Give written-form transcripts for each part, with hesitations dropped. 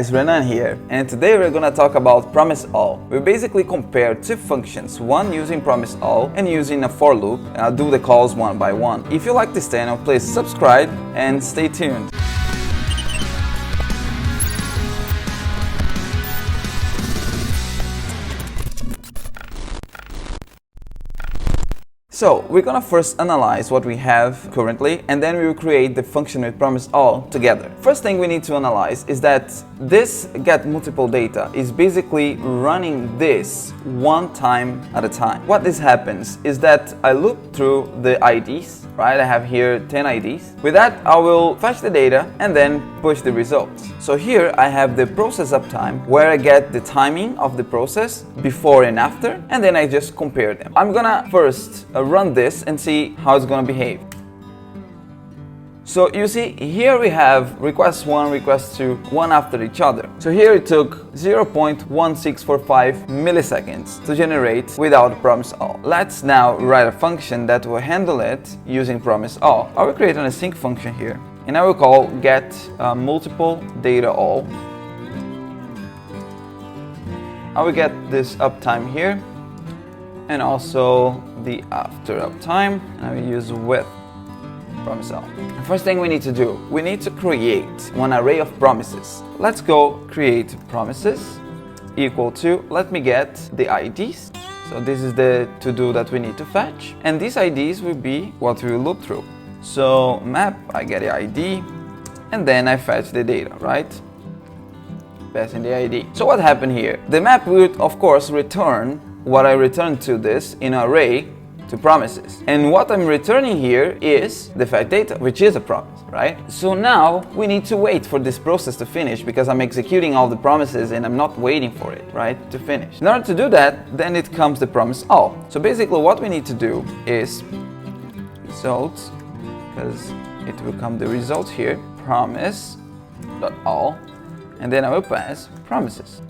It's Renan here, and today we're gonna talk about promise all. We basically compare two functions, one using promise all and using a for loop, and I'll do the calls one by one. If you like this channel, please subscribe and stay tuned. So we're gonna first analyze what we have currently, and then we will create the function with promise all together. First thing we need to analyze is that this get multiple data is basically running this one time at a time. What this happens is that I loop through the IDs, right? I have here 10 IDs. With that, I will fetch the data and then push the results. So here I have the process uptime, where I get the timing of the process before and after, and then I just compare them. I'm gonna first run this and see how it's gonna behave. So you see, here we have request 1, request 2, one after each other. So here it took 0.1645 milliseconds to generate without promise all. Let's now write a function that will handle it using promise all. I will create an async function here, and I will call get multiple data all. I will get this uptime here, and also the after uptime, and I will use with promise all. The first thing we need to do, we need to create one array of promises. Let's go create promises equal to, let me get the IDs. So this is the to-do that we need to fetch, and these IDs will be what we will loop through. So map, I get the ID, and then I fetch the data, right? Passing the ID. So what happened here? The map will of course return what I returned to this in an array to promises. And what I'm returning here is the fetch data, which is a promise, right? So now we need to wait for this process to finish because I'm executing all the promises and I'm not waiting for it, right, to finish. In order to do that, then it comes the promise all. So basically what we need to do is results, because it will come the results here, promise.all, and then I will pass promises.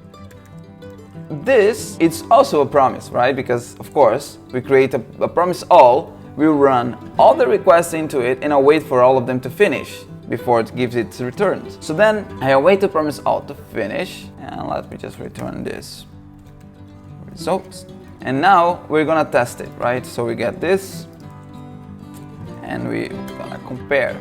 This is also a promise, right? Because of course we create a promise all, we'll run all the requests into it and I'll wait for all of them to finish before it gives its returns. So then I await the promise all to finish, and let me just return this results. And now we're gonna test it, right? So we get this and we're gonna compare.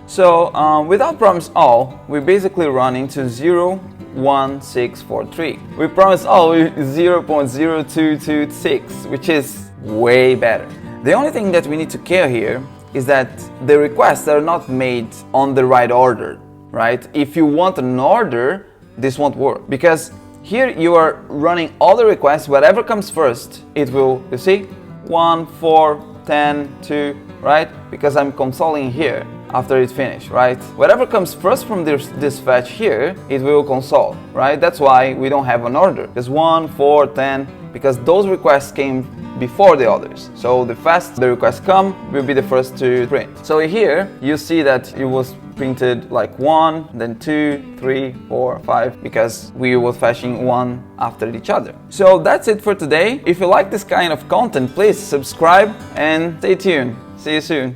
So without promise all, we basically run into 0.1643. We promise all 0.0226, which is way better. The only thing that we need to care here is that the requests are not made on the right order, right? If you want an order, this won't work, because here you are running all the requests, whatever comes first, it will, you see, 1, 4, 10, 2, right? Because I'm consoling here after it finished, right? Whatever comes first from this fetch here, it will console, right? That's why we don't have an order. There's 1, 4, 10, because those requests came before the others. So the fast the requests come will be the first to print. So here you see that it was printed like 1, then 2, 3, 4, 5, because we were fetching one after each other. So that's it for today. If you like this kind of content, please subscribe and stay tuned. See you soon.